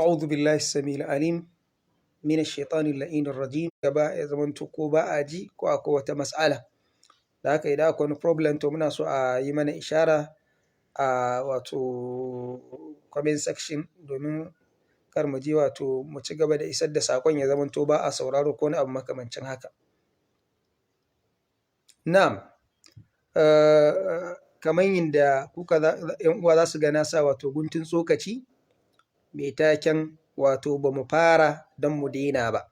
أعوذ بالله السميع العليم من الشيطان اللعين الرجيم gaba ya zamanto ko ba a ji ko akwai wata mas'ala da haka idan akwai wani problem to muna so a yi mana ishara a wato comment section domin kar mu je wato mu ci gaba da isar da sakon ya zamanto ba a sauraro ko wani abu makamancin haka. Na'am, kamar yadda yan uwa za su ga na sa wato guntun tsokaci mai taken wato ba mu fara don mu daina ba,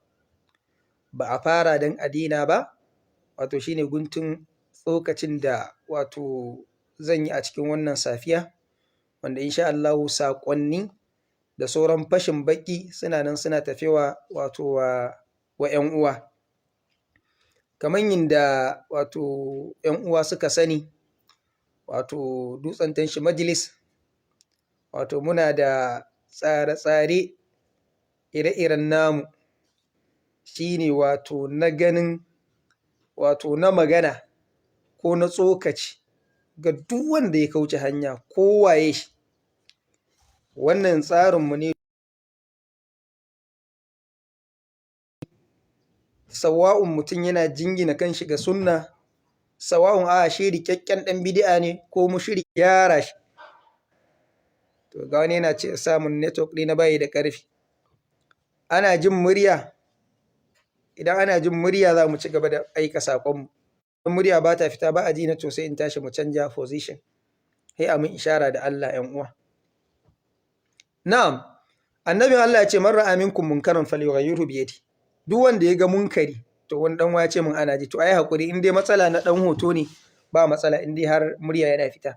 ba a fara don a daina ba, wato shine guntun tsokacin da wato zan yi a cikin wannan safiya, wanda insha Allahu saƙonni da sauran fashin baƙi suna nan suna tafiya wato wa 'yan uwa. Kamar yadda wato 'yan uwa suka sani, wato Dutsen Tanshi Majalis wato muna da tsare-tsare ire-iren namu, shine wato na ganin wato na magana ko na tsokaci ga duk wanda ya kauce hanya ko waye shi. Wannan tsarinmu ne, sawa'un mutum yana jingina kanshi ga sunna, sawa'un shi rikakken ɗan bid'a ne ko mushrik, gyara shi. To ga wani yana ce samun network ɗina bayi da ƙarfi. Ana jin murya? Idan ana jin murya za mu ci gaba da aika saƙonmu. Idan murya ba ta fita ba a ji na to sai in tashi mu canja position. Sai a mun ishara da Allah 'yan uwa. Na'am, annabin Allah ya ce man ra'a minkum munkaran falyughayyirhu bi yadihi. Duk wanda ya ga munkari, to wani dan ya ce mun ana ji, to ai hakuri in dai matsala na dan hoto ne ba matsala in dai har murya yana fita.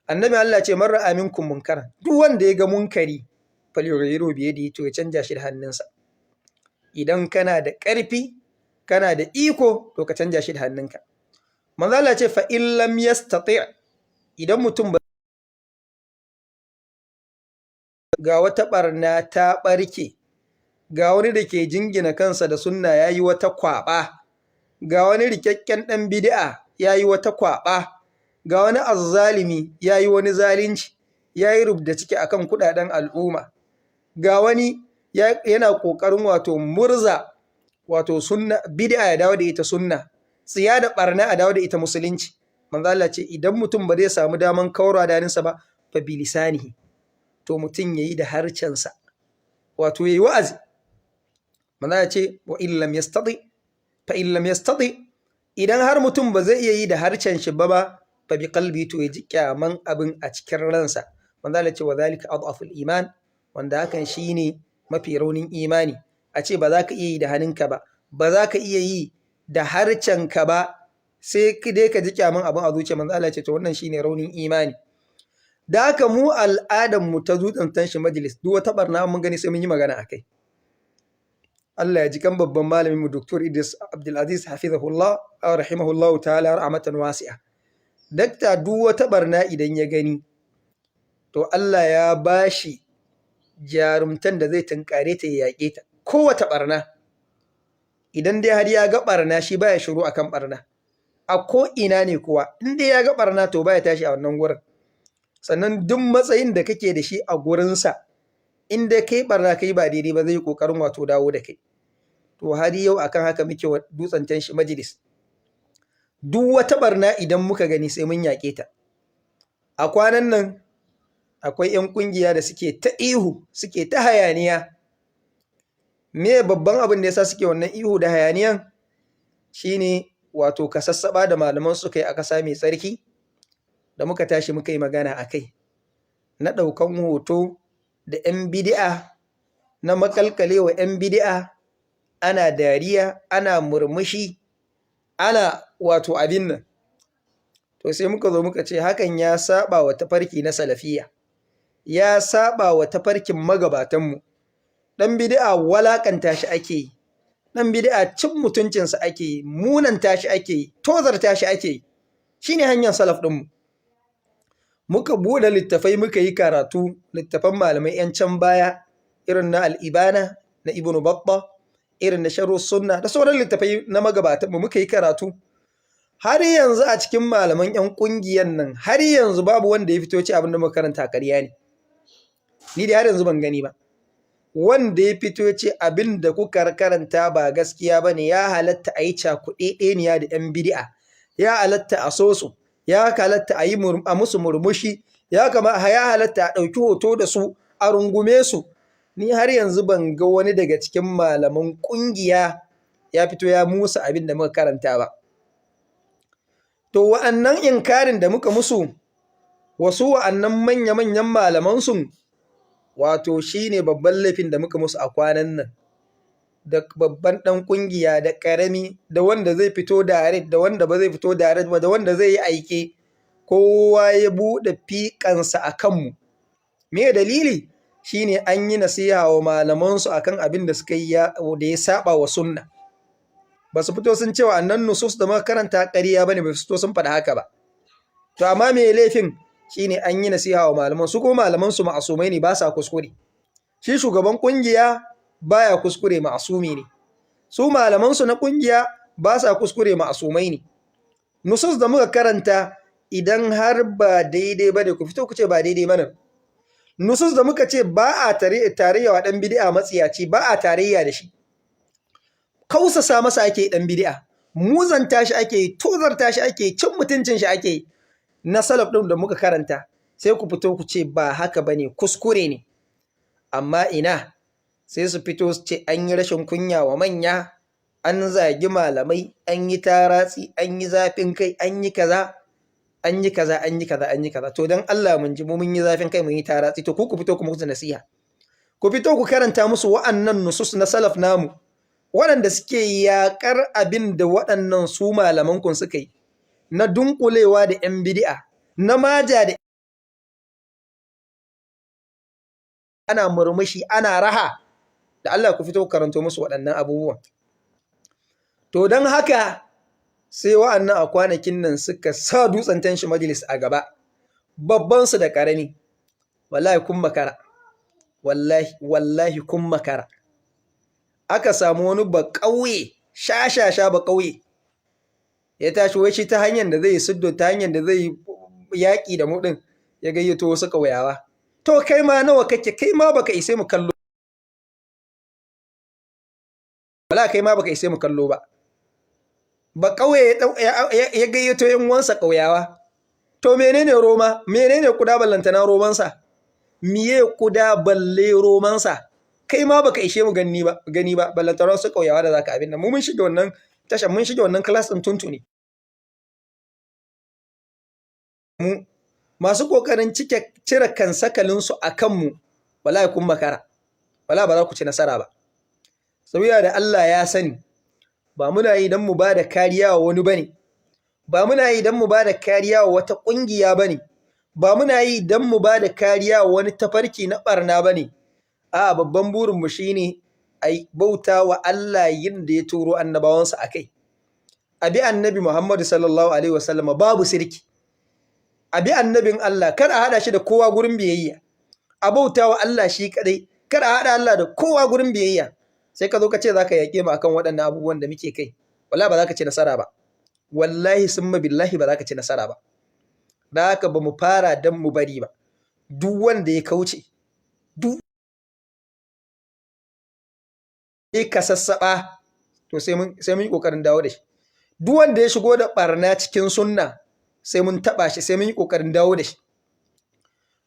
Annabin Allah ce man ra'a minkum munkaran, duk wanda ya ga munkari falyughayyirhu bi yadihi, to ya canja shi da hannunsa. Idan kana da ƙarfi kana da iko to ka canja shi da hannunka. Manzo Allah ce fa in lam yastati', idan mutum ba, ga wata barna ta barke, ga wani da ke jingina kansa da sunna yayi wata kwaba, ga wani rikakken dan bid'a yayi wata kwaba, ga wani azzalimi yayi wani zalunci, yayi rubda ciki akan kudaden al'umma, ga wani yana kokarin wato murza wato sunna bid'a ya dawo da ita sunna, tsiya da barna a dawo da ita musulunci. Manzo Allah ce idan mutum ba zai samu daman kaura daninsa ba, fa bilisanihi, to mutum yayi da harcensa, wato yayi wa'azi. Manzo Allah ce wa illam yastati, fa illam yastati, idan har mutum ba zai iya yi da harcen shi ba, fa bi qalbi, to ya ji kyaman abin a cikin ransa. Manzo Allah ce wa zalika adhaful iman, wanda hakan shine mafi raunin imani. A ce ba za ka iya yi da hannunka ba, ba za ka iya yi da harcenka ba, sai dai ka ji kyaman abin a zuciya. Manzo Allah ce to wannan shine raunin imani. Da haka mu al'adar mu ta Dutsen Tanshi Majalis, duk wata barna mun gani sai mun yi magana akai. Allah ya ji kan babban malamin mu Dr. Idris Abdulaziz hafizahullah wa rahimahullahu ta'ala rahmatan wasi'a. Dakta duk wata barna idan ya gani, to Allah ya bashi jarumtan da zai tunkare ta ya yaƙe ta. Kowace barna idan dai har ya ga barna, shi baya shiru akan barna. A ko ina ne kuwa in dai ya ga barna to baya tashi a wannan gurin. Sannan duk matsayin da kake da shi a gurinsa, in dai kai barna kai ba daidai ba, zai kokarin wato dawo da kai. To har yau akan haka muke wa Dutsen Tanshi Majalis. Duk wata barna idan muka gani sai mun yaƙe ta. A kwanan nan akwai 'yan kungiya da suke ta ihu, suke ta hayaniya. Me babban abin da yasa suke wannan ihu da hayaniyan? Shine wato kasassaba da malaman suka yi a ƙasa mai tsarki, da muka tashi muka yi magana akai, na ɗaukan hoto da 'yan bid'a, na makalkalewa 'yan bid'a, ana dariya, ana murmushi, ana wato abin nan. To sai muka zo muka ce hakan ya saba wa tafarki na salafiya, ya saba wa tafarkin magabatanmu. Dan bid'a walakanta shi ake yi, dan bid'a cin mutuncinsa ake yi, munanta shi ake yi, tozarta shi ake yi. Shine hanyar salaf ɗinmu. Muka buɗe littafai muka yi karatu, littafan malamai 'yan can baya, irin na al'ibana na Ibn Battah, irin na Sharh Sunna da sauran littafai na magabatanmu muka yi karatu. Har yanzu a cikin malaman 'yan ƙungiyar nan, har yanzu babu wanda ya fito ce abin da muka karanta ƙarya ne. Ni da har yanzu ban gani ba. wanda ya fito ce abin da kuka karanta ba gaskiya bane, ya halatta a yi cakuɗeɗeniya da 'yan bid'a, ya halatta a so su, ya halatta a musu murmushi, ya halatta a ɗauki hoto da su, a rungume su. Ni har yanzu ban ga wani daga cikin malaman ƙungiya ya fito ya musa abin da muka karanta ba. To wa'annan inkarin da muka musu, wasu wa'annan manya-manyan malamansu, wato shi ne babban laifin da muka musu a kwanan nan, da babban ɗan ƙungiya da ƙarami, da wanda zai fito direct da wanda ba zai fito direct ba, da wanda zai yi aike, kowa ya buɗe fiƙansa a kanmu. Me dalili? Shi ne an yi nasiha wa malamansu a kan abin da suka yi da ya saba wa sunna. Ba su fito sun cewa annan nusus da muka karanta ƙarya ba ne, ba su fito sun faɗa haka ba. To amma me laifin? Shi ne an yi nasiha wa malaman su, kuma malamansu ma'asumai ne, ba sa kuskure. Shi shugaban ƙungiya baya kuskure, ma'asumi ne. Su malamansu na ƙungiya ba sa kuskure, ma'asumai ne. Nusus da muka karanta idan har ba daidai ba ne, ku fito ku ce ba daidai ba ne. Nusus da muka ce ba a tarayya wa ɗan bid'a matsiyaci, ba a tarayya da shi. Kausasa masa ake ɗan bid'a, muzanta shi ake, tozarta shi ake, cin mutuncin shi ake. Na salaf ɗin da muka karanta, sai ku fito ku ce ba haka ba ne, kuskure ne. Amma ina, sai su fito su ce an yi rashin kunya wa manya, an zagi malamai, an yi taratsi, an yi zafin kai, an yi kaza, an yi kaza, an yi kaza, an yi kaza. To don Allah mun ji mu mun yi zafin kai, mun yi taratsi, to ku fito ku musu nasiha. Ku fito ku karanta musu wa'annan nusus na salaf namu, waɗanda suke yaƙar abin da waɗannan su malamankun suka yi, na dunkulewa da 'yan bid'a, na maja da ana murmushi, ana raha, da Allah ku fito ku karanto musu waɗannan abubuwan. To don haka sai wa'annan a kwanakin nan suka sa dutsen tanshi majalis a gaba, babbansu da ƙarami. Wallahi kun makara, wallahi kun makara. Aka samu wani ba ƙauye, shashasha ba ƙauye, ya tashi wai shi ta hanyar da zai siddo, ta hanyar da zai yaƙi da mu ɗin, ya gayyato wasu ƙauyawa. To kai ma nawa kake, kai ma baka isa mu kallo. Wala kai ma baka isa mu kallo ba. Ba ƙauye ya gayyato yan uwansa ƙauyawa. To menene Roma? Menene kuda ballantana romansa? Miye kuda balle romansa? Kai ma baka ishe mu gani ba ballantana su ƙauyawa da zaka abin nan. Mu mun shige wannan tashan, mun shige wannan class din tuntuni. Mu masu kokarin cire kan sakalin su akan mu, wallahi kun makara. Wallahi ba za ku ci nasara ba. Saboda da Allah ya sani, ba muna yi don mu ba da kariya wa wani bane, ba muna yi don mu ba da kariya wa wata ƙungiya bane, ba muna yi don mu ba da kariya wa wani tafarki na ɓarna bane. A babban burinmu shi ne a bauta wa Allah yin da ya turo annabawansa a kai. Abi annabi Muhammadu sallallahu Alaihi wasallama babu sirki. Abi annabin Allah, kar a haɗa shi da kowa gurin biyayya. A bauta wa Allah shi kaɗai, kar a haɗa Allah da kowa gurin biyayya. Sai ka zo ka ce za ka yaƙe mu akan waɗannan abubuwan da muke kai. Wallahi ba za ka ci nasara ba. Wallahi summa billahi ba za ka ci nasara ba. Da haka ba mu fara don mu bari ba. Duk wanda ya kauce, duk ka sassaɓa, to sai mun yi ƙoƙarin dawo da shi. Duk wanda ya shigo da ɓarna cikin sunna, sai mun taɓa shi, sai mun yi ƙoƙarin dawo da shi.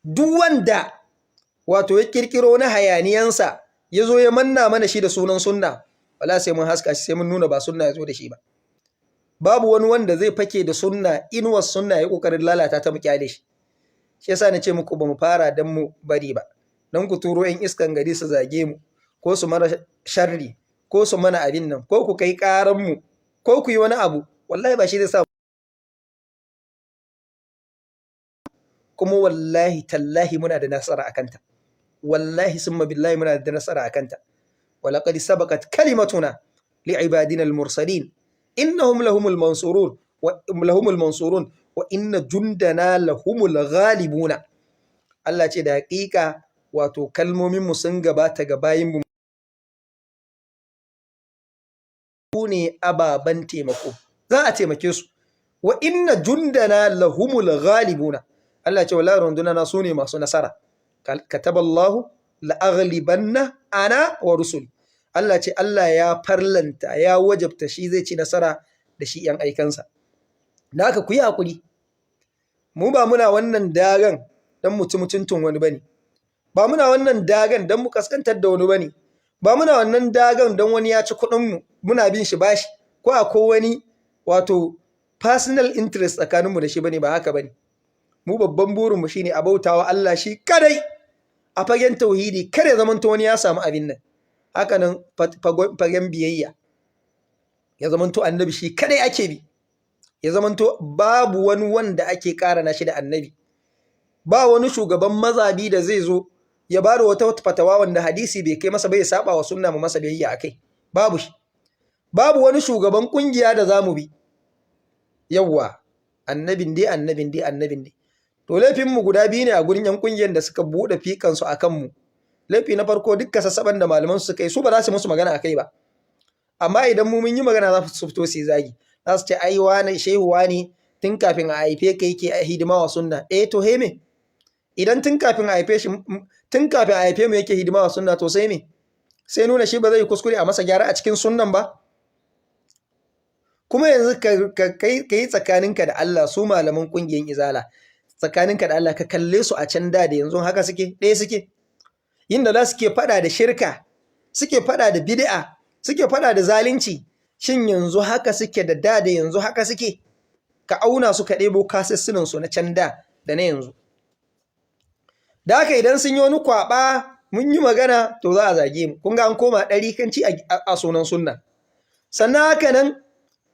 Duk wanda wato ya ƙirƙiro na hayaniyansa, ya zo ya manna mana shi da sunan sunna, wala sai mun haska shi, sai mun nuna ba sunna ya zo da shi ba. Babu wani wanda zai fake da sunna, inuwar sunna ya ƙoƙarin lalata ta mu kyale shi. Shi yasa na ce muku ba mu fara don mu bari ba. Don ku turo 'yan iskan gari su zage mu, ko su mana sharri, ko su mana abin nan, ko ku kai ƙaranmu, ko ku yi wani abu, wallahi ba shi zai sa. Kuma wallahi tallahi muna da nasara a kanta. Wallahi summa billahi muna da nasara a kanta. Walaqad sabaqat kalimatuna li'ibadina al-mursalin innahum lahumul mansurun wa inna jundana lahumul ghalibuna. Allah ce da haƙiƙa wato kalmomin mu sun gabata ga bayin mu ne ababan taimako. Za a taimake su. Wa inna jundana lahumul ghalibuna. Allah ce wallahi rundunana su ne masu nasara. Kataballahu la'aghlibanna ana wa rusuli. Allah ce Allah ya farlanta ya wajabta shi zai ci nasara da shi ‘yan aikansa. Da haka ku yi haƙuri, mu ba muna wannan dagan don mu ci mutuntun wani ba ne, ba muna wannan dagan don mu kaskantar da wani ba ne, ba muna wannan dagan don wani ya ci kuɗinmu muna bin shi bashi ko akwai wani wato personal interest tsakaninmu da shi ba ne, ba haka ba ne. Mu babban burinmu shi ne a bautawa Allah shi kadai a fagen tauhidi, kada ya zamanto wani ya samu abin nan. Haka nan fagen biyayya ya zamanto annabi shi kadai ake bi, ya zamanto babu wani wanda ake karana shi da annabi, ba wani shugaban mazabi da zai zo ya bada wata fatawa wanda hadisi bai kai masa bai saba wa sunna mu masa biyayya akai, babu shi. Babu wani shugaban kungiya da zamu bi, yawwa annabin dai. To laifin mu guda biyu ne a gurin yan kungiyar da suka bude fikan su akan mu. Laifi na farko dukkan sassaban da malaman su suka yi, su ba za su musu magana akai ba, amma idan mu mun yi magana za su fito su zagi, za su ce ai wani shehu wani tun kafin a haife ka yake hidima wa sunna. To he me, idan tun kafin a haife mu yake hidima wa sunna, to sai me, sai nuna shi ba zai kuskure a masa gyara a cikin sunnan ba. Kuma yanzu ka yi tsakaninka da Allah, su malaman kungiyar izala tsakaninka da Allah ka kalle su a can da yanzu haka suke ɗaya suke, inda za suke faɗa da shirka, suke faɗa da bid'a, suke faɗa da zalunci, shin yanzu haka suke da yanzu haka suke? Ka auna su ka ɗebo kasassunan su na can da na yanzu. Da haka idan sun yi wani kwaɓa mun yi magana to za a zage mu, kun ga an koma ɗarikanci a sunan sunna. Sannan haka nan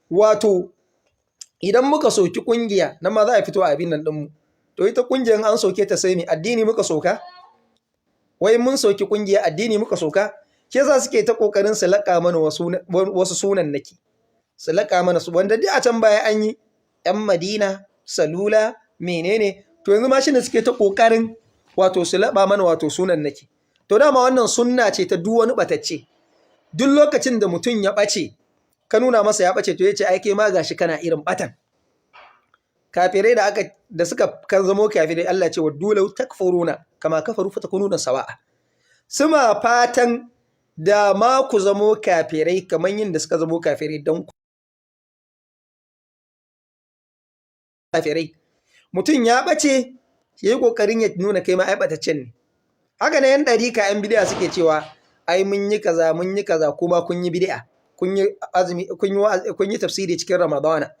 wato idan muka soki ƙungiya nan ma za a fito a abin nan ɗinmu, to ita ƙungiyar an soke ta sai me, addini muka soka? Wai mun soki ƙungiya addini muka soka? Ke za suke ta ƙoƙarin su laƙa mana wasu sunan naki, su laƙa mana su wanda duk a can baya an yi ‘yan Madina, Salula, menene, to yanzu ma shi ne suke ta ƙoƙarin wato su laɓa mana wato sunan naki. To dama wannan sunna ce ta duk wani ɓatacce. Duk lokacin da mutum ya ɓace, ka nuna masa ya ɓace, to ya ce ai kai ma gashi kana irin ɓatan. Kafirai da suka kan zamo kafirai, Allah ce waddu law takfuruna kama kafaru fatakununa sawa'a. Suma fatan da ma ku zamo kafirai kamar yin da suka zamo kafirai don ku kafirai. Mutum ya ɓace, ya yi ƙoƙarin ya nuna kai ma ai ɓataccen ne. Haka ne yan ɗarika yan bid'a suke cewa ai mun yi kaza kuma kun yi bid'a, kun yi azumi, kun yi tafsiri cikin Ramadana.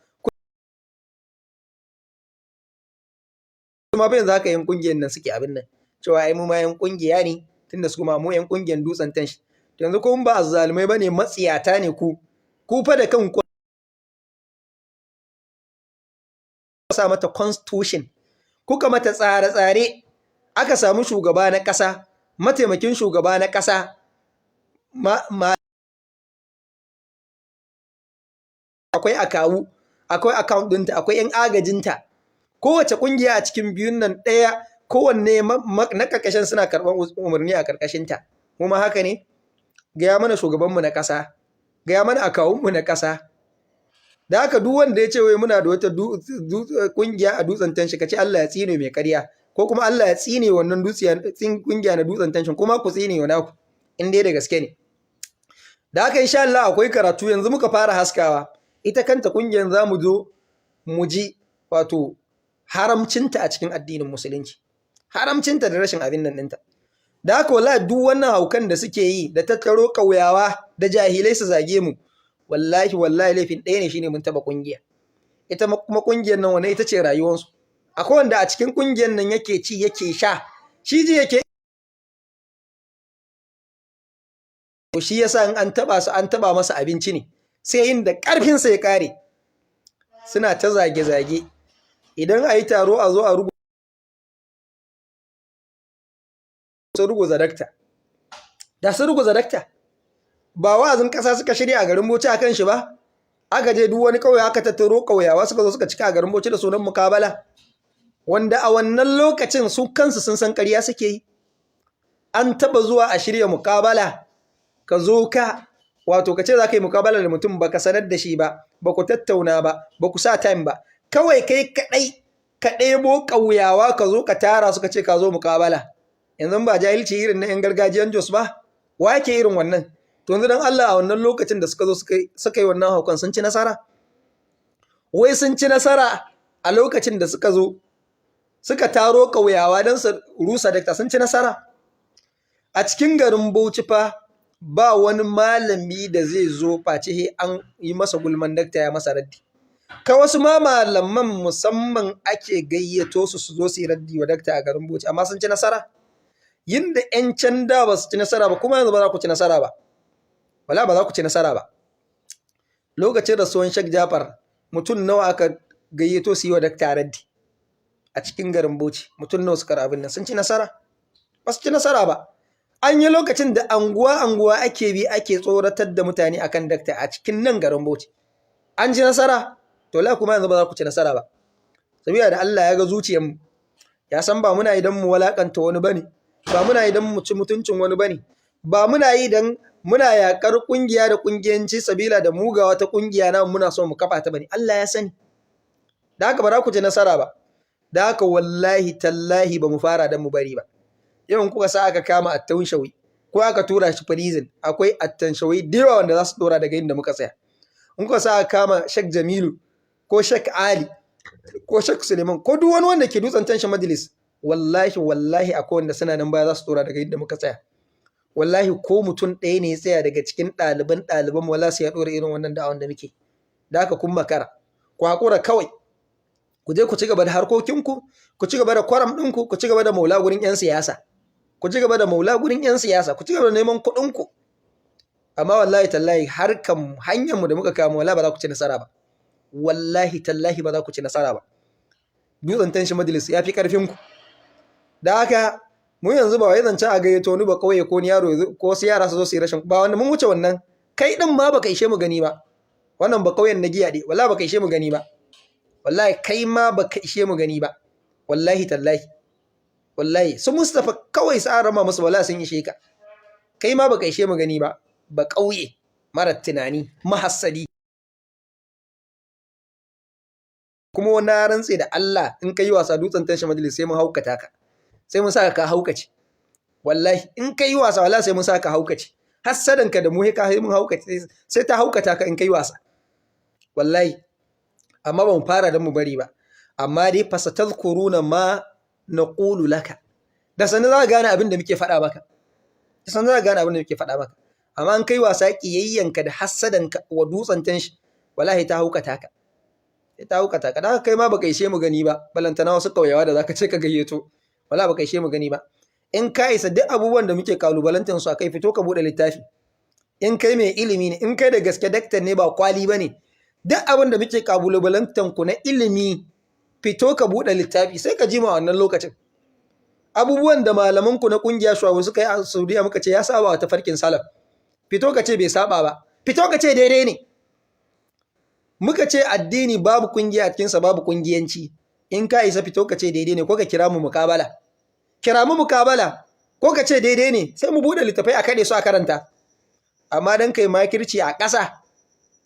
Kuma fa yanzu haka yan kungiyar nan suke abin nan, cewa ai mu ma yan kungiya ne, tunda su kuma mu yan kungiyar dutsen tanshi. Yanzu kun ba azzalumai bane, matsiyata ne ku fa da kanku sa mata constitution, kuka mata tsare-tsare, aka samu shugaba na ƙasa, mataimakin shugaba na ƙasa, akwai akawu, akwai account ɗinta, akwai 'yan agajinta. Kowace ƙungiya a cikin biyun nan ɗaya, kowanne na ƙarƙashin suna karɓar umarni a ƙarƙashinta. Kuma haka ne, gaya mana shugabanmu na ƙasa, gaya mana akawunmu na ƙasa. Da haka duk wanda ya ce wai muna da wata ƙungiya a dutsen tanshi, ka ce Allah ya tsine mai ƙarya, ko kuma Allah ya tsine wannan ƙungiya na dutsen tanshin, kuma ku tsine wa naku in dai da gaske ne. Da haka insha Allah akwai karatu, yanzu muka fara haskawa. Ita kanta ƙungiyar za mu zo mu ji wato haramcinta a cikin addinin musulunci, haramcinta da rashin abin nan ɗinta. Da haka wallahi duk wannan haukan da suke yi da tattaro ƙauyawa da jahilai su zage mu, wallahi laifin ɗaya ne, shine mun taɓa ƙungiya. Ita kuma ƙungiyar nan wannan ita ce rayuwarsu. Akwai wanda a cikin ƙungiyar nan yake ci yake sha, shi ji yake, shi yasa in an taɓa su an taɓa masa abinci ne, sai yin da ƙarfinsa ya ƙare. Suna ta zage-zage, idan a yi taro a zo a ruguza dakta. Da su ruguza dakta, ba wa'azin ƙasa suka shirya a garin Bauchi a kan shi ba, aka je duk wani ƙauye aka tattaro ƙauyawa suka zo suka cika a garin Bauchi da sunan mukabala, wanda a wannan lokacin su kansu sun san ƙarya suke yi. An taɓa zuwa a shirya mukabala, ka zo ka wato ka ce za ka yi mukabala da mutum ba ka sanar da shi ba, ba ku tattauna ba, ba ku sa time ba, kawai kai kaɗai ka ɗebo ƙauyawa ka zo ka tara suka ce ka zo mukabala. yanzu ba jahilci irin na 'yan gargajiyan Jos ba, wa yake irin wannan? To yanzu dan Allah a wannan lokacin da suka zo suka yi wannan haukan sun ci nasara? Wai sun ci nasara a lokacin da suka zo suka taro ƙauyawa don su rusa dakta, sun ci nasara? A cikin garin Bauchi fa ba wani malami da zai zo face an yi masa gulman dakta ya masa raddi. Ka wasu ma malaman musamman ake gayyato su zo su yi raddi wa dakta a garin Bauchi, amma sun ci nasara? Yinda 'yan can da ba su ci nasara ba, kuma yanzu ba za ku ci nasara ba. Wala ba za ku ci nasara ba. Lokacin rasuwan Sheikh Jafar, mutum nawa aka gayyato su yi wa dakta raddi a cikin garin Bauchi? Mutum nawa suka abin nan? Sun ci nasara? Ba su ci nasara ba. An yi lokacin da anguwa ake bi ake tsoratar da mutane akan dakta a cikin nan garin Bauchi. An ci nasara? To la kuma yanzu ba za ku ci nasara ba. Saboda da Allah ya ga zuciyarmu, ya san ba muna idan mu walakanta wani bane, ba muna idan mu ci mutuncin wani bane, ba muna yi dan muna yakar kungiya da kungiyanci sabila da mu ga wata kungiya na muna so mu kafa ta bane. Allah ya sani. Da haka ba za ku ci nasara ba. Da haka wallahi tallahi ba mu fara dan mu bari ba. Yawan kuka sa aka kama Attanshawi ko aka tura shi prison, akwai Attanshawi da yawa wanda za su dora daga inda muka tsaya. In kuka sa aka kama Sheikh Jamilu ko Sheikh Ali ko Sheikh Suleiman ko duk wani wanda ke dutsen tanshin majalis, wallahi akwai wanda suna nan baya za su dora daga inda muka tsaya. Wallahi ko mutum ɗaya ne ya tsaya daga cikin ɗaliban wala sai ya dora irin wannan da'awan da muke. Da haka kun makara, ku haƙura kawai, ku je ku ci gaba da harkokinku, ku ci gaba da kwaram ɗinku, ku ci gaba da maula gurin 'yan siyasa, ku ci gaba da maula gurin 'yan siyasa, ku ci gaba da neman kuɗinku. Amma wallahi tallahi harkan hanyarmu da muka kama wala ba za ku ci nasara ba. Wallahi tallahi ba za ku ci nasara ba. Dutsen tanshi majalis ya fi ƙarfinku. Da haka mu yanzu ba wai zance a gayyato ni ba kauye ko ni yaro ko wasu yara su zo su yi rashin ba, wanda mun wuce wannan. Kai din ma baka ishe mu gani ba. Wannan ba kauyen na giya dai, wallahi baka ishe mu gani ba. Wallahi kai ma baka ishe mu gani ba. Wallahi tallahi. Wallahi su Mustafa kawai su arama musu wallahi sun ishe ka. Kai ma baka ishe mu gani ba. Ba kauye mara tunani, mahassadi. Kuma wani rantse da Allah in kai wasa dutsen tashi majalis sai mun haukata ka. Sai mun saka ka haukace. Wallahi in kai wasa wallahi sai mun saka ka haukace. Hassadanka da mu ka mun haukace, sai ta haukata ka in kai wasa. Wallahi. Amma ba mu fara dan mu bari ba. Amma dai fasatadhkuruna ma naqulu laka. Da sanin za ka gane abin da muke faɗa maka. Da sanin za ka gane abin da muke faɗa maka. Amma in kai wasa kiyayyanka da hassadanka wa dutsen tanshi wallahi ta haukata ka. Ta haukata ka. Da kai ma baka ishe mu gani ba. Balantana wasu kauyawa da zaka ce ka gayyato. Wala baka ishe mu gani ba. In ka isa duk abubuwan da muke kalubalantar su akai, fito ka bude littafi. In kai mai ilimi ne, in kai da gaske daktar ne ba kwali bane, duk abin da muke kalubalantar ku na ilimi, fito ka bude littafi sai ka ji ma wannan lokacin. Abubuwan da malaman ku na kungiya shuwawu suka yi a Saudiya muka ce ya saba wa tafarkin salaf. Fito ka ce bai saba ba. Fito ka ce daidai ne. Muka ce addini babu kungiya a cikinsa, babu kungiyanci. In ka isa fito ka ce daidai ne, ko ka kira mu mukabala. Kira mu mukabala, ko ka ce daidai ne, sai mu buɗe littafai a kaɗe su a karanta. Amma dan kai makirci a ƙasa,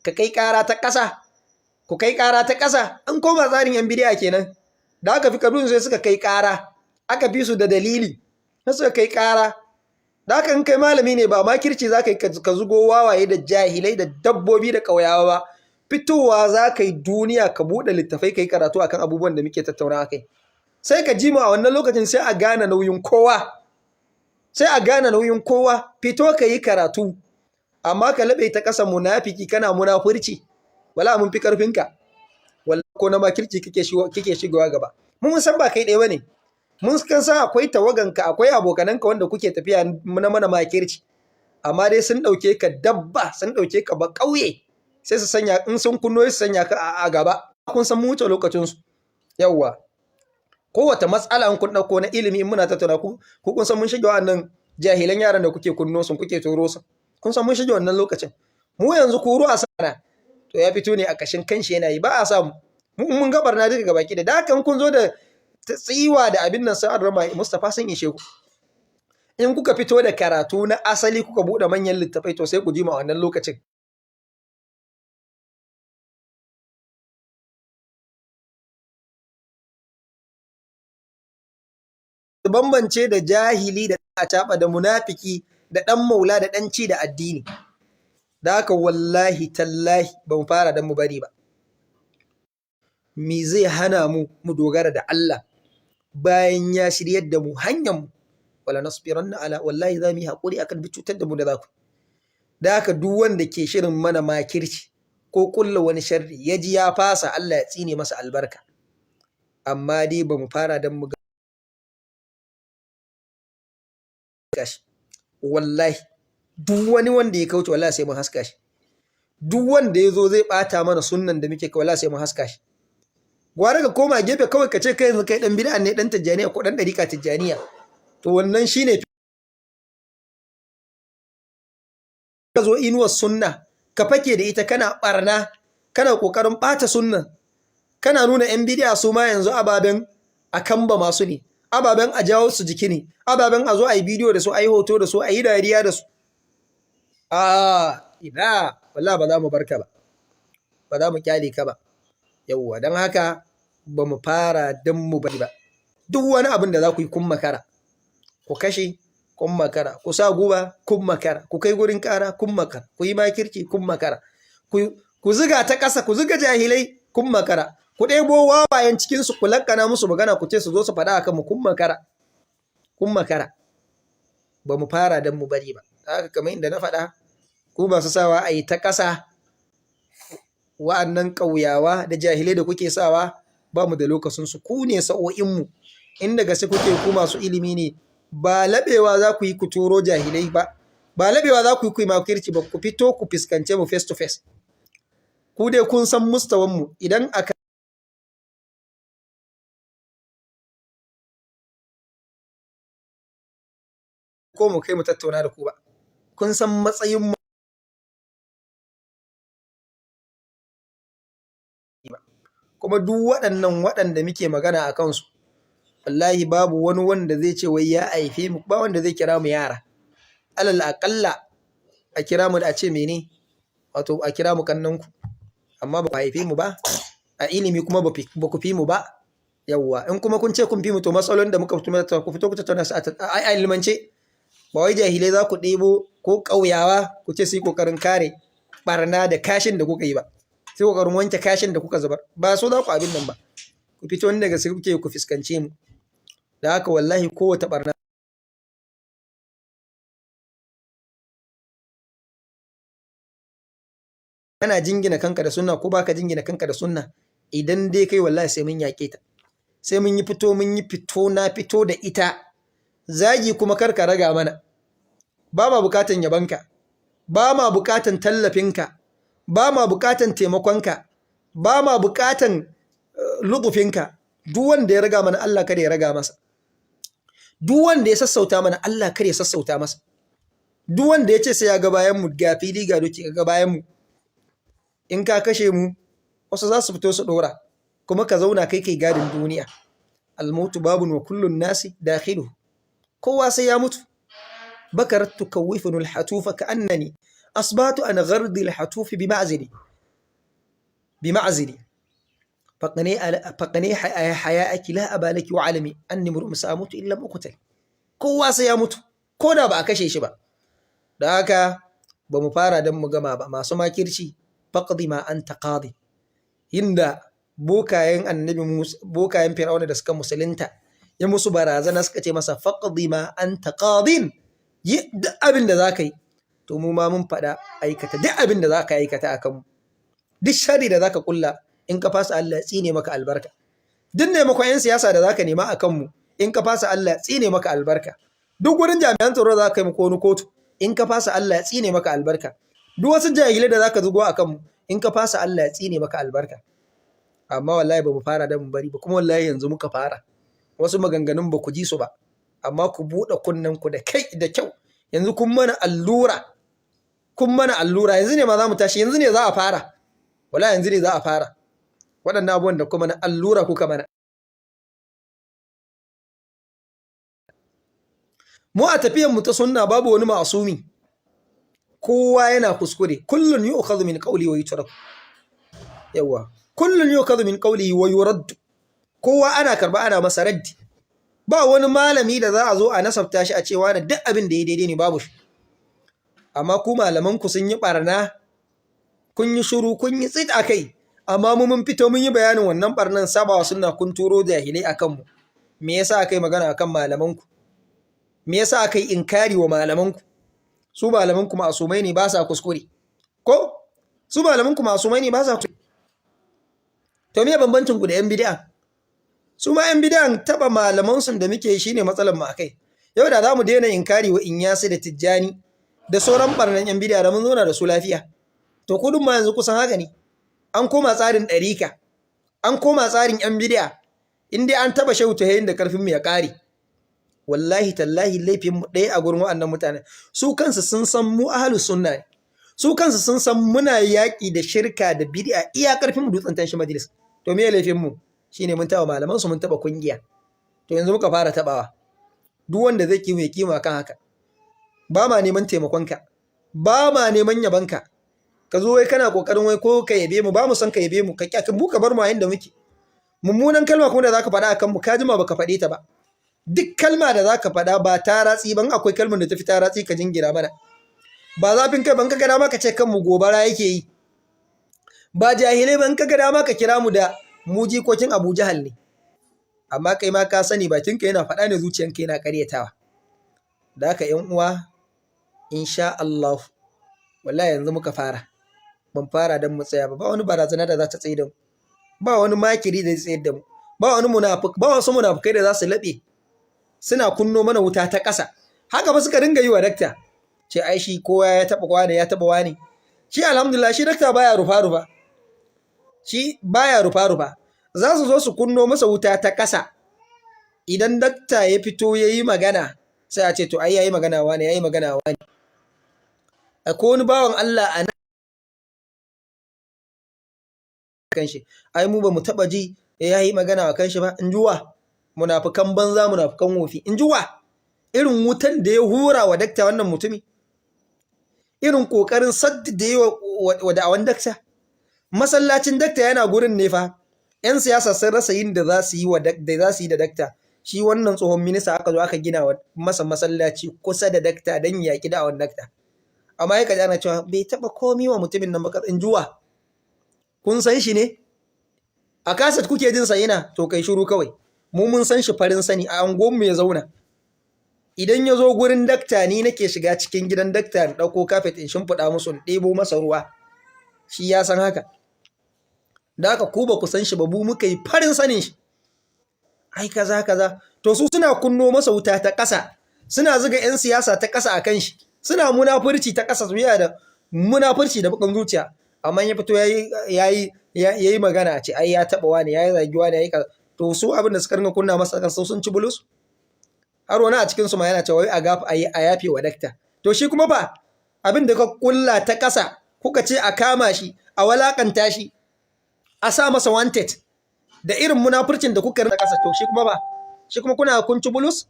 ka kai ƙara ta ƙasa, ku kai ƙara ta ƙasa, an koma tsarin yan bidiya kenan. Da aka fi kadun sai suka kai ƙara, aka fi su da dalili, sai suka kai ƙara. Da aka in kai malami ne ba makirci za ka yi ka zugo wawaye da jahilai da dabbobi da ƙauyawa ba. Fitowa za ka yi duniya ka buɗe littafai ka yi karatu akan abubuwan da muke tattauna kai. Sai ka ji mu a wannan lokacin sai a gane nauyin kowa. Sai a gane nauyin kowa. Fito ka yi karatu. Amma ka laɓe ta ƙasa munafiki kana munafurci. Wala mun fi ƙarfinka. Wala ko na makirci kike shigowa gaba. Mun san ba kai ɗaya bane. Mun san akwai tawaganka, akwai abokananka wanda kuke tafiya na mana makirci. Amma dai sun ɗauke ka dabba, sun ɗauke ka ba ƙauye. Sai su sanya, in sun kunno su sanya ka a gaba. Kun san mu wuce lokacinsu. Yawwa. Kowace matsala in kun ɗauko na ilimi in muna tattauna ku kun san mun shige wannan jahilan yaran da kuke kunno sun kuke toro su. Kun san mun shige wannan lokacin. Mu yanzu kuru a sana to ya fito ne a kashin kanshi yana yi, ba a samu. Mun gabar na duka gabaki da hakan kun zo da tsiwa da abin nan sa'ad rama Mustafa sun ishe ku. In kuka fito da karatu na asali kuka buɗe manyan littafai to sai ku ji ma wannan lokacin. bambance da jahili da acaba da munafiki da ɗan maula da ɗan ci da addini. Da haka wallahi tallahi ba mu fara don mu bari ba. Me zai hana mu dogara da Allah bayan ya shiryar da mu hanyar mu? Wala nasbiranna ala, wallahi za mu yi haƙuri akan duk cutar da mu da za ku. Da haka duk wanda ke shirin mana makirci ko kulla wani sharri ya ji ya fasa, Allah ya tsine masa albarka. Amma dai ba mu fara don mu gashi. Wallahi duk wani wanda ya kauce wallahi sai mun haska shi. Duk wanda ya zo zai ɓata mana sunnan da muke kai wallahi sai mun haska shi. Gwara ka koma gefe kawai ka ce kai yanzu kai dan bid'a ne, dan tijjaniya ko dan dariƙa tijjaniya, to wannan shine ka zo inuwar sunna ka fake da ita kana barna, kana kokarin ɓata sunnan, kana nuna yan bid'a su ma yanzu ababen a kamba masu ne, ababen a jawo su jiki ne, ababen a zo a yi bidiyo da su, a yi hoto da su, a yi dariya da su. Ina wallahi ba za mu barka ba, ba za mu kyale ka ba. Yawwa, don haka ba mu fara don mu bari ba. Duk wani abin da za ku yi kun makara, ku kashe kun makara, ku sa guba kun makara, ku kai gurin kara kun makara, ku yi makirci kun makara, ku ziga ta ƙasa, ku ziga jahilai kun makara, ku ɗebo wawayen cikinsu ku lakkana musu magana ku ce su zo su faɗa a kanmu kun makara. Kun makara. Ba mu fara don mu bari ba. Haka kamar inda na faɗa, ku ba su sawa a yi ta ƙasa, wa'annan ƙauyawa da jahilai da kuke sawa ba mu da lokacinsu, ku ne sa'o'inmu. Inda gaske kuke ku masu ilimi ne, ba laɓewa za ku yi ku turo jahilai ba, ba laɓewa za ku yi ku yi makirci ba, ku fito ku fiskance mu face to face. Ku dai kun san mustawanmu, idan aka ko mu kai mu tattauna da ku ba, kun san matsayinmu. Kuma duk waɗannan waɗanda muke magana a kansu, wallahi babu wani wanda zai ce wai ya haife mu, ba wanda zai kira mu yara. Alal aƙalla a kira mu da a ce mene, wato a kira mu kannanku, amma ba ku haife mu ba, a ilimi kuma ba ku fi mu ba. Yawwa, in kuma kun ce kun fi mu, to matsalolin da muka fito ku fito ku tattauna su a ilimance, ba wai jahilai za ku ɗebo ko ƙauyawa ku ce su yi ƙoƙarin kare ɓarna da kashin da kuka yi ba, sai ƙoƙarin wanke kashin da kuka zubar, ba so za ku abin nan ba. Ku fito wani daga sai kuke ku fuskance mu. Da haka wallahi kowace ɓarna kana jingina kanka da sunna ko baka jingina kanka da sunna, idan dai kai wallahi sai mun yaƙe ta, sai mun yi fito na fito da ita. Zagi kuma kar ka raga mana, ba ma bukatan yabanka, ba ma bukatan tallafinka, ba ma bukatan taimakonka, ba ma bukatan lubufinka. Duk wanda ya raga mana Allah kada ya raga masa, duk wanda ya sassauta mana Allah kada ya sassauta masa, duk wanda ya ce sai ya ga bayan mu, ga fili ga doki ga bayan mu, in ka kashe mu wasu za su fito su dora, kuma ka zauna kai gadin duniya. Almautu babun wa kullun nasi dakhilu, kowa sai ya mutu. Bakarat tukawwifun alhatufa ka annani asbatu an ghardi alhatufi bima'zili faqani haya'aki la abalaki wa alami anni mur'un sa'amutu illa uqtal. Kowa sai ya mutu, ko da ba a kashe shi ba. Da haka ba mu fara don mu gama ba. Masu makirci, faqdi ma anta qadi. Inda bokayen annabi Musa, bokayen Fir'auna da suka musulunta, ya musu barazana suka ce masa faqdi ma anta qadin, yi duk abin da zaka yi. To mu ma mun faɗa aikata duk abin da zaka aikata akan mu. Duk shari da zaka kulla, in ka fasa Allah tsine maka albarka. Duk naimakon 'yan siyasa da zaka nema akan mu, in ka fasa Allah tsine maka albarka. Duk wurin jami'an tsaro da zaka yi maka wani kotu, in ka fasa Allah tsine maka albarka. Duk wasu jahilai da zaka zugo akan mu, in ka fasa Allah tsine maka albarka. Amma wallahi ba mu fara da mu bari ba, kuma wallahi yanzu muka fara. Wasu maganganun ba ku ji su ba, amma ku buɗe kunnen ku da kyau. Yanzu kun mana allura, yanzu ne ma za mu tashi, yanzu ne za a fara. Wallahi yanzu ne za a fara. Waɗannan abubuwan da kuma na allura kuka mana. Mu a tafiyan mu ta sunna babu wani ma'asumi, kowa yana kuskure. Kullun yu'khadhu min qawli wa yutraku. Yawa, kullun yu'khadhu min qawli wa yuraddu. Kowa ana karba ana masa raddi. ba wani malami da za a zo a nasabta shi a cewa da duk abin da ya daidai ne, babu shi. Amma ku malamanku sun yi ɓarna, kun yi shiru, kun yi tsit a kai, amma mu mun fito mun yi bayanin wannan ɓarnan sabawa sunna, kun turo jahilai a kanmu. Me yasa aka yi magana a kan malamanku? Me yasa aka yi inkari wa malamanku? Su malamanku ma'asumai ne, ba sa kuskure. Ko? Su malamanku ma'asumai ne, ba sa kuskure. To me bambancin ku da 'yan bid'a? Su ma 'yan bid'an taɓa malamansu da muke yi shine matsalar mu akai. Yau da za mu daina inkari wa Inyasi da Tijjani da sauran ɓarnan 'yan bid'a da mun zauna da su lafiya. To kudin ma yanzu kusan haka ne. An koma tsarin ɗarika, an koma tsarin 'yan bid'a. In dai an taɓa shehu tahayin da karfin mu ya ƙare. Wallahi tallahi laifin mu ɗaya a gurin waɗannan mutane. Su kansu sun san mu ahlus sunna ne. Su kansu sun san muna yaƙi da shirka da bid'a iya karfin mu dutsen tashi majalis. To me laifin mu? Shine mun taɓa malaman su, mun taɓa kungiya. To yanzu muka fara taɓawa. Duk wanda zai kima kan haka. Ba ma neman taimakonka, ba ma neman yabanka. Ka zo wai kana kokarin wai ko ka yabe mu, ba mu san ka yabe mu, ka mu ka bar mu a inda muke. Mummunan kalma kuma da zaka faɗa akan mu, ka jima baka faɗe ta ba. Duk kalma da zaka faɗa ba ta ratsi ban, akwai kalmar da ta fi ta ratsi ka jingira mana. Ba zafin kai ban, ka ga dama ka ce kanmu gobara yake yi. Ba jahilai ban, ka ga dama ka kira mu da mu jikokin Abu Jahal ne. Amma kai ma ka sani bakinka yana faɗa ne, zuciyanka yana ƙaryatawa. Da haka 'yan uwa, insha Allah, wallahi yanzu muka fara. Ban fara don mu tsaya ba. Ba wani barazana da za ta tsaye da mu. Ba wani makiri da zai tsayar da mu. Ba wani ba wasu munafukai da za su laɓe suna kunno mana wuta ta ƙasa. Haka ba suka dinga yi wa dakta. Ce ai shi kowa ya taɓa wani, ya taɓa wani. Shi alhamdulillah shi dakta baya rufa-rufa. Shi baya rufa-rufa. Za su zo su kunno masa wuta ta ƙasa. Idan dakta ya fito ya yi magana, sai a ce to ai ya yi magana wani, ya yi magana wani. Akwai wani bawan Allah a nan kanshi, ai mu ba mu taɓa ji ya yi magana a kanshi ba, in ji wa? Munafukan banza, munafukan wofi, in ji wa? Irin wutan da ya hura wa dakta wannan mutumi, irin ƙoƙarin sadda da ya wa da'awan dakta. Masallacin dakta yana gurin ne fa. 'Yan siyasa sun rasa yin da za su yi da dakta. Shi wannan tsohon minista aka zo aka gina masa masallaci kusa da dakta don yaƙi da'awan dakta. Amma ya kaji ana cewa bai taɓa komi wa mutumin nan ba, in ji wa? Kun san shi ne? A kaset kuke jin sa yana, to kai shiru kawai. Mu mun san shi farin sani, a angonmu ya zauna. Idan ya zo gurin dakta, ni nake shiga cikin gidan dakta in ɗauko kafet in shimfiɗa musu, in ɗebo masa ruwa. Shi ya san haka. Da haka ku ba ku san shi ba, mu muka yi farin sanin shi. Ai kaza kaza. To su suna kunno masa wuta ta ƙasa, suna zuga 'yan siyasa ta ƙasa a kan shi, suna munafurci ta ƙasa, zuwa da munafurci da bakan zuciya. Amma ya fito ya yi magana a ce ai ya taɓa wani, ya yi zagi wani, ya yi kaza. To su abin da suka ringa kunna masa kan sun ci bulus. Har wani a cikinsu ma yana cewa a yafe wa dakta. To shi kuma ba abin da ka kulla ta ƙasa, kuka ce a kama shi, a walakanta shi, a sa masa wanted, da irin munafurcin da kuka ringa ƙasa, to shi kuma ba, shi kuma kuna kun ci bulus.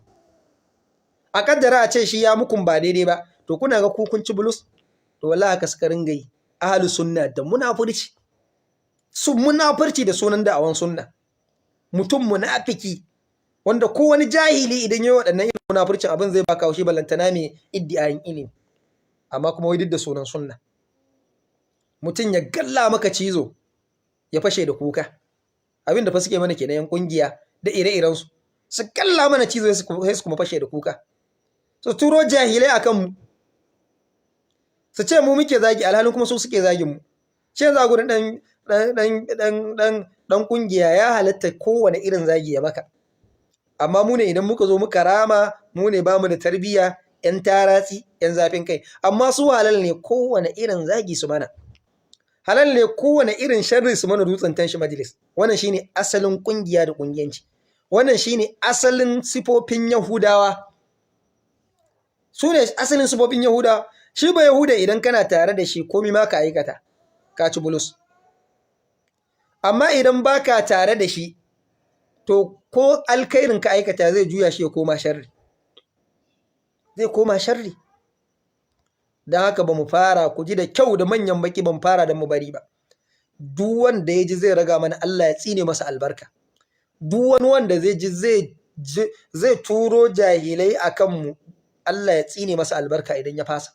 A kaddara a ce shi ya mukun ba daidai ba, to kuna ga ku kun ci bulus. To wallahi haka suka ringa yi ahlus sunna da munafurci. Su munafurci da sunan da'awan sunna. Mutum munafiki wanda ko wani jahili idan yayi waɗannan irin munafurcin abin zai baka haushi, ballantana mai iddiayin ilimi. Amma kuma wai duk da sunan sunna. Mutum ya galla maka cizo ya fashe da kuka. Abin da fa suke mana kenan yan kungiya da ire-iren su. Su galla mana cizo sai su kuma fashe da kuka. Su turo jahilai akan mu. Su ce mu muke zagi, alhalin kuma su suke zagin mu. Shi yanzu a gurin dan kungiya ya halatta kowane irin zagi ya maka. Amma mu ne idan muka zo muka rama, mu ne bamu da tarbiyya, 'yan taratsi, 'yan zafin kai. Amma su halal ne kowane irin zagi su mana. Halal ne kowane irin sharri su mana dutsen tanshi majalis. Wannan shine asalin kungiya da kungiyanci. Wannan shine asalin sifofin Yahudawa. Su ne asalin sifofin Yahudawa. Shi ba Yahuda idan kana tare da shi komai ma ka aikata, ka ci bulus. Amma idan baka tare da shi, to ko alkhairin ka aikata zai juya shi ya koma sharri. Zai koma sharri. Don haka ba mu fara, ku ji da kyau da manyan baki, ban fara da mu bari ba. Duk wanda ya ji zai raga mana, Allah ya tsine masa albarka. Duk wani wanda zai ji zai zai turo jahilai akan mu Allah ya tsine masa albarka idan ya fasa.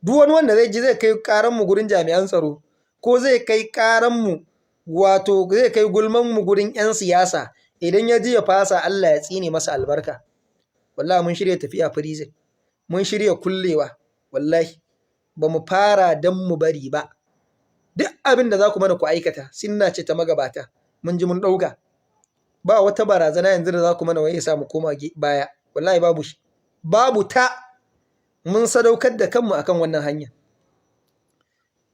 Duk wani wanda zai ji zai kai karan mu gurin jami'an tsaro ko zai kai karan mu wato zai kai gulman mu gurin 'yan siyasa idan ya ji ya fasa Allah ya tsine masa albarka. Wallahi mun shirya tafiya prison, mun shirya kullewa, wallahi ba mu fara dan mu bari ba. Duk abin da za ku mana ku aikata sunna ce ta magabata, mun ji mun ɗauka. Ba wata barazana yanzu da za ku mana wai ya sa mu koma baya, wallahi babu shi, babu ta. Mun sadaukar da kanmu akan wannan hanya,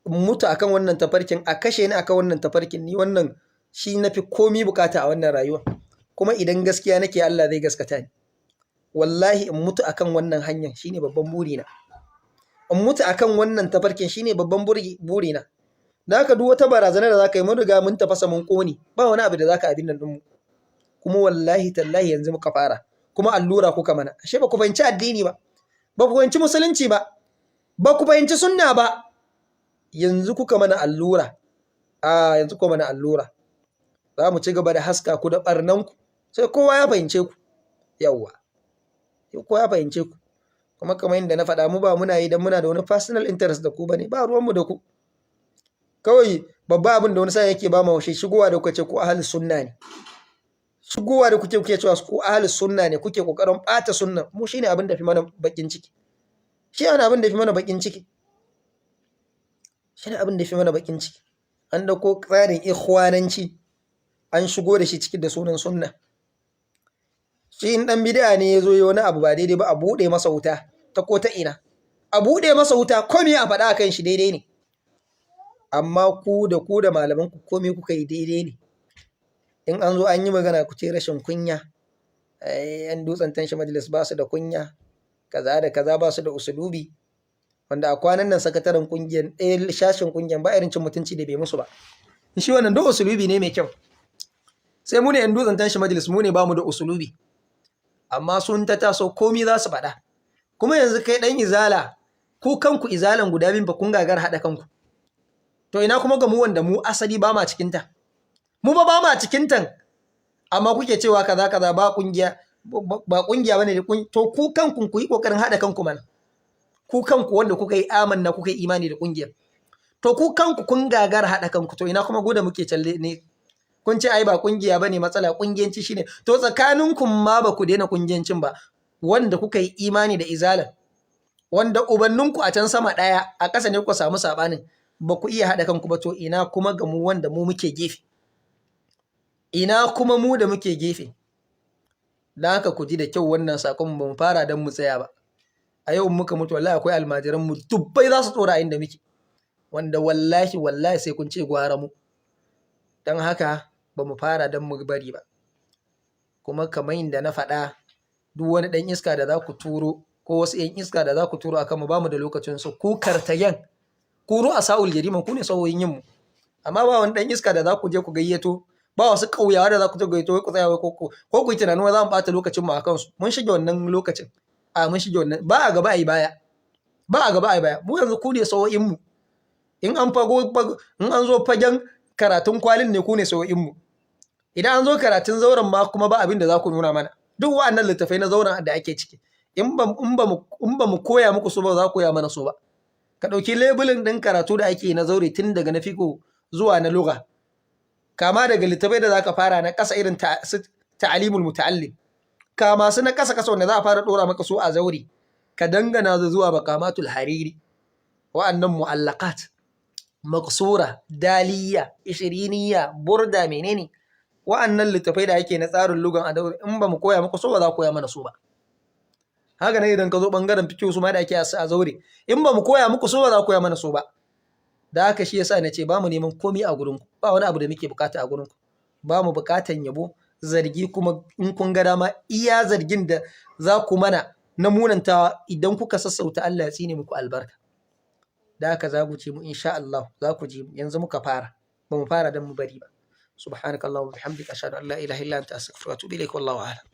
mutu akan wannan tafarkin, a kashe ni akan wannan tafarkin, ni wannan shi nafi komi bukata a wannan rayuwa. Kuma idan gaskiya nake Allah zai gaskata ni. Wallahi in mutu akan wannan hanyar shine babban burina. In mutu akan wannan tafarkin shine babban burina. Da haka duk wata barazana da zaka yi mun riga mun tafasa mun koni, ba wani abu da zaka abin nan dinmu. Kuma wallahi tallahi yanzu muka fara, kuma allura kuka mana. Ashe ba ku fahimci addini ba, ba ku fahimci musulunci ba, ba ku fahimci sunna ba. Yanzu kuka mana allura. Yanzu kuka mana allura. Za mu ci gaba da haska ku da barnanku sai kowa ya fahimce ku. Yawwa. Kowa ya fahimce ku. Kuma kamar yadda na faɗa, mu ba muna yi dan muna da wani personal interest da ku bane, ba ruwanmu da ku. Kawai babba abin da wani sa yake ba mu shigowa da kuka ce ku ahlus sunna ne. Shigowa da kuke cewa ku ahlus sunna ne, kuke kokarin bata sunna, mu shine abin da fi mana bakin ciki. Shi ana abin da fi mana bakin ciki. Shine abin da fi mana bakin ciki. An dauko tsarin ikhwananci an shigo da shi cikin da sunan sunna. Shi in dan bid'a ne yazo yi wani abu ba daidai ba, a bude masa wuta ta ko ta ina. A bude masa wuta, komai a faɗa akan shi daidai ne. Amma ku da malaman ku komai kuka yi daidai ne. In an zo an yi magana ku ce rashin kunya, yan dutsen tanshi majalis ba su da kunya, kaza da kaza ba su da usulubi, wanda a kwanan nan sakataren kungiyar ɗaya shashin kungiyar ba irin cin mutunci da bai musu ba. Shi wannan duk usulubi ne mai kyau. Sai mu ne yan dutsen tanshi majalis, mu ne ba mu da usulubi, amma sun ta taso komai za su faɗa. Kuma yanzu kai ɗan izala, ku kanku izalan guda biyu ba kun gagar haɗa kanku. To ina kuma ga mu wanda mu asali ba ma cikinta. Mu ba ma cikintan, amma kuke cewa kaza kaza ba kungiya bane. To ku kanku ku yi kokarin hada kanku mana. Ku kanku wanda kuka yi amanna kuka yi imani da kungiyar. To ku kanku kun gagar hada kanku, to ina kuma goda muke challe ne. Kun ce ai ba kungiya bane matsala, kungiyanci shine. To tsakaninku ma ba ku daina kungiyancin ba. Wanda kuka yi imani da izalan, wanda ubanninku a can sama daya, a ƙasa ne kuka samu sabanin, ba ku iya hada kanku ba, to ina kuma ga mu wanda mu muke gefe. Ina kuma mu da muke gefe. Da haka ku ji da kyau wannan sakon, ba mu fara don mu tsaya ba. A yau muka mutu wallahi akwai almajiran mu dubbai za su tsora inda muke, wanda wallahi sai kun ce gwara mu. Don haka ba mu fara don mu bari ba. Kuma kamar yadda na faɗa, duk wani ɗan iska da za ku turo ko wasu ‘yan iska da za ku turo akan mu, ba mu da lokacin su. Ku kartayen, ku ru'a sa'ul jariman, ku ne sauyin yin mu. Amma ba wani ɗan iska da za ku je ku gayyato, ba wasu ƙauyawa da za ku gayyato ku tsaya ko ku yi tunanin za mu ɓata lokacin mu a kansu. Mun shige wannan lokacin. Mun shige wannan. Ba a gaba a yi baya. Ba a gaba a yi baya. Mu yanzu ku ne sauyin mu. In an zo fagen karatun kwalin ne, ku ne sauyin mu. Idan an zo karatun zauren ma kuma ba abin da za ku nuna mana. Duk wa'annan littafai na zauren da ake ciki, in ba mu koya muku so ba, za ku koya mana so ba. Ka ɗauki lebulin ɗin karatu da ake na zaure, tun daga na fiqh zuwa na lugha, kama daga littafai da za ka fara na ƙasa irin ta'alimul muta'allim, kama su na ƙasa wanda za a fara ɗora maka so a zaure, ka dangana zuwa maqamatul hariri, wa'annan mu'allaqat, maqsura, daliya, ishiriniya, burda, menene wa'annan littafai da ake na tsarin lugan a daure, in ba mu koya muku so ba, za ku koya mana so ba. Haka ne idan ka zo bangaren fiqh su ma da ake a zaure, in ba mu koya muku so ba, za ku koya mana so ba. Da haka shi yasa na ce ba mu neman komai a gurinku, ba wani abu da muke bukata a gurinku. Ba mu bukatan yabo, zargi kuma in kun ga dama iya zargin da za ku mana na munantawa, idan kuka sassauta Allah ya tsine muku albarka. Da haka za ku ji mu insha Allah, za ku ji mu. Yanzu muka fara, ba mu fara dan mu bari ba. Subhanakallahumma wa bihamdika, ashhadu an la ilaha illa anta, astaghfiruka wa atubu ilaik, wallahu a'lam.